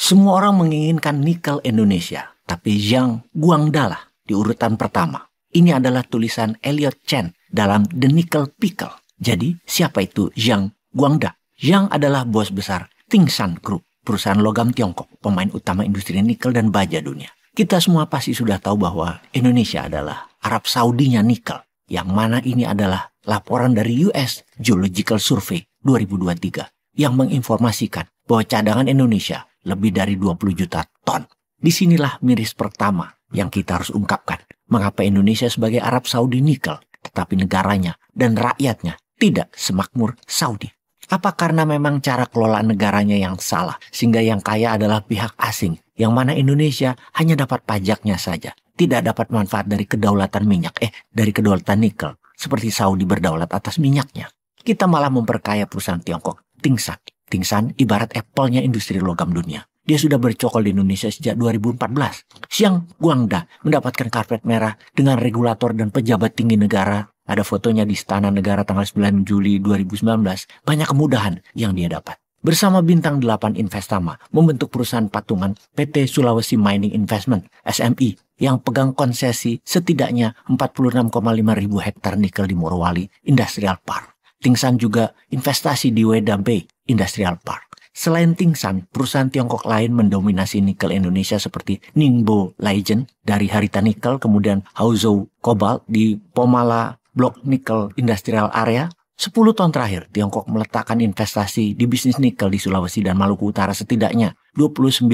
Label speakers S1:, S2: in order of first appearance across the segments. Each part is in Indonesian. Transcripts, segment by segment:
S1: Semua orang menginginkan nikel Indonesia, tapi Zhang Guangda lah di urutan pertama. Ini adalah tulisan Elliot Chen dalam The Nickel Pickle. Jadi, siapa itu Zhang Guangda? Zhang adalah bos besar Tsingshan Group, perusahaan logam Tiongkok, pemain utama industri nikel dan baja dunia. Kita semua pasti sudah tahu bahwa Indonesia adalah Arab Saudinya nikel, yang mana ini adalah laporan dari US Geological Survey 2023 yang menginformasikan bahwa cadangan Indonesia lebih dari 20 juta ton. Disinilah miris pertama yang kita harus ungkapkan. Mengapa Indonesia sebagai Arab Saudi nikel, tetapi negaranya dan rakyatnya tidak semakmur Saudi? Apa karena memang cara kelola negaranya yang salah, sehingga yang kaya adalah pihak asing, yang mana Indonesia hanya dapat pajaknya saja, tidak dapat manfaat dari kedaulatan minyak, dari kedaulatan nikel, seperti Saudi berdaulat atas minyaknya. Kita malah memperkaya perusahaan Tiongkok, Tsingshan. Tsingshan ibarat Apple-nya industri logam dunia. Dia sudah bercokol di Indonesia sejak 2014. Zhang Guangda mendapatkan karpet merah dengan regulator dan pejabat tinggi negara. Ada fotonya di Istana Negara tanggal 9 Juli 2019. Banyak kemudahan yang dia dapat. Bersama Bintang 8 Investama membentuk perusahaan patungan PT Sulawesi Mining Investment (SMI) yang pegang konsesi setidaknya 46,5 ribu hektar nikel di Morowali Industrial Park. Tsingshan juga investasi di Weda Bay Industrial Park. Selain Tsingshan, perusahaan Tiongkok lain mendominasi nikel Indonesia seperti Ningbo Legend dari Harita Nikel, kemudian Haozhou Cobalt di Pomala Block Nickel Industrial Area. 10 tahun terakhir, Tiongkok meletakkan investasi di bisnis nikel di Sulawesi dan Maluku Utara setidaknya 29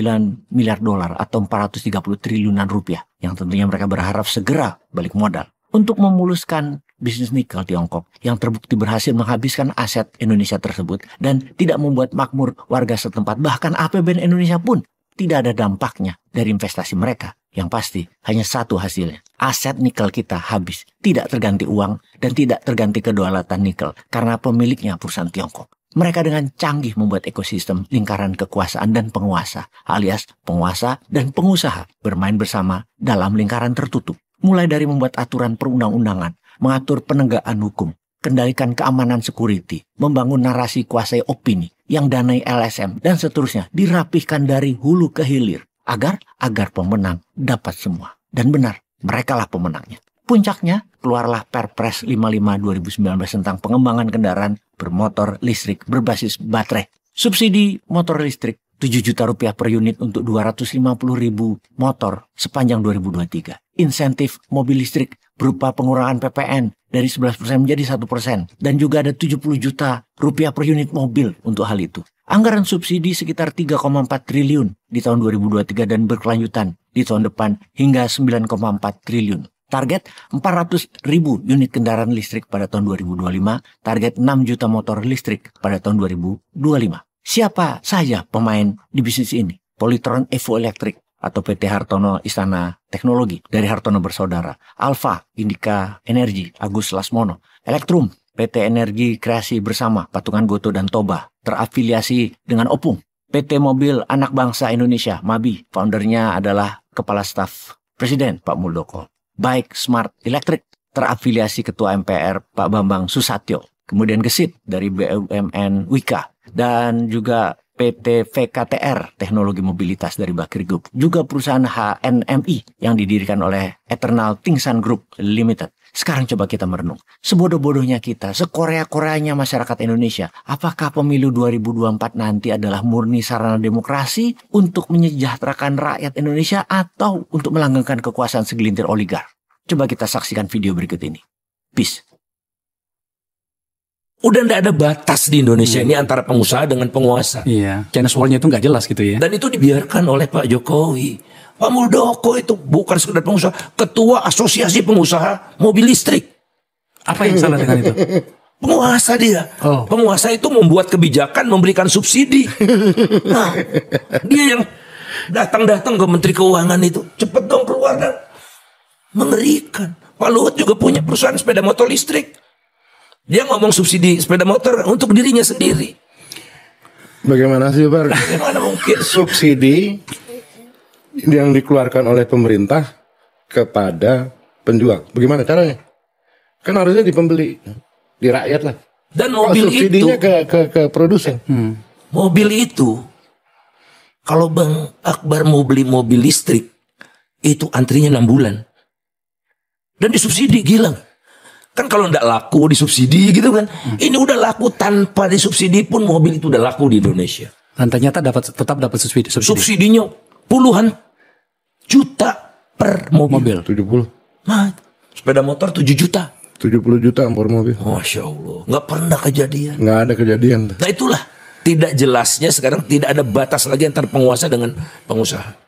S1: miliar dolar atau 430 triliunan rupiah, yang tentunya mereka berharap segera balik modal. Untuk memuluskan bisnis nikel Tiongkok yang terbukti berhasil menghabiskan aset Indonesia tersebut dan tidak membuat makmur warga setempat, bahkan APBN Indonesia pun tidak ada dampaknya dari investasi mereka. Yang pasti hanya satu hasilnya, aset nikel kita habis, tidak terganti uang dan tidak terganti kedaulatan nikel karena pemiliknya perusahaan Tiongkok. Mereka dengan canggih membuat ekosistem lingkaran kekuasaan dan penguasa, alias penguasa dan pengusaha bermain bersama dalam lingkaran tertutup. Mulai dari membuat aturan perundang-undangan, mengatur penegakan hukum, kendalikan keamanan security, membangun narasi kuasai opini, yang danai LSM, dan seterusnya dirapihkan dari hulu ke hilir. Agar pemenang dapat semua. Dan benar, merekalah pemenangnya. Puncaknya, keluarlah Perpres 55 2019 tentang pengembangan kendaraan bermotor listrik berbasis baterai. Subsidi motor listrik 7 juta rupiah per unit untuk 250 ribu motor sepanjang 2023. Insentif mobil listrik berupa pengurangan PPN dari 11% menjadi 1%. Dan juga ada 70 juta rupiah per unit mobil untuk hal itu. Anggaran subsidi sekitar 3,4 triliun di tahun 2023 dan berkelanjutan di tahun depan hingga 9,4 triliun. Target 400 ribu unit kendaraan listrik pada tahun 2025, target 6 juta motor listrik pada tahun 2025. Siapa saja pemain di bisnis ini? Polytron Evo Electric atau PT Hartono Istana Teknologi dari Hartono Bersaudara, Alfa Indika Energi Agus Lasmono, Elektrum PT Energi Kreasi Bersama Patungan Goto dan Toba, terafiliasi dengan Opung. PT Mobil Anak Bangsa Indonesia MABI, foundernya adalah Kepala Staf Presiden Pak Muldoko. Baik Smart Electric, terafiliasi Ketua MPR Pak Bambang Susatyo. Kemudian Gesit dari BUMN Wika, dan juga PT VKTR Teknologi Mobilitas dari Bakri Group. Juga perusahaan HNMI yang didirikan oleh Eternal Tsingshan Group Limited. Sekarang coba kita merenung. Sebodoh-bodohnya kita, sekorea-koreanya masyarakat Indonesia, apakah pemilu 2024 nanti adalah murni sarana demokrasi untuk menyejahterakan rakyat Indonesia atau untuk melanggengkan kekuasaan segelintir oligark? Coba kita saksikan video berikut ini. Peace.
S2: Udah nggak ada batas di Indonesia ini antara pengusaha dengan penguasa.
S3: Iya, Chinese wall-nya itu nggak jelas gitu ya.
S2: Dan itu dibiarkan oleh Pak Jokowi. Pak Muldoko itu bukan sekedar pengusaha, ketua asosiasi pengusaha mobil listrik.
S3: Apa yang salah dengan itu?
S2: Penguasa dia.
S3: Oh.
S2: Penguasa itu membuat kebijakan, memberikan subsidi. Nah, dia yang datang-datang ke Menteri Keuangan itu, cepet dong keluar dan mengerikan. Pak Luhut juga punya perusahaan sepeda motor listrik. Dia ngomong subsidi sepeda motor untuk dirinya sendiri.
S4: Bagaimana sih Pak?
S2: Bagaimana mungkin
S4: Subsidi yang dikeluarkan oleh pemerintah kepada penjual. Bagaimana caranya? Kan harusnya di pembeli, di rakyat lah.
S2: Dan mobil
S4: subsidinya
S2: itu
S4: ke produsen.
S2: Mobil itu Kalau Bang Akbar mau beli mobil listrik, itu antrinya 6 bulan. Dan disubsidi, gila. Kan kalau nggak laku disubsidi gitu kan. Ini udah laku tanpa disubsidi pun mobil itu udah laku di Indonesia.
S3: Dan ternyata tetap dapat subsidi.
S2: Subsidinya puluhan juta per mobil.
S4: 70.
S2: Nah, sepeda motor 7 juta.
S4: 70 juta per mobil.
S2: Masya Allah. Nggak pernah kejadian.
S4: Nggak ada kejadian.
S2: Nah itulah. Tidak jelasnya sekarang tidak ada batas lagi antara penguasa dengan pengusaha.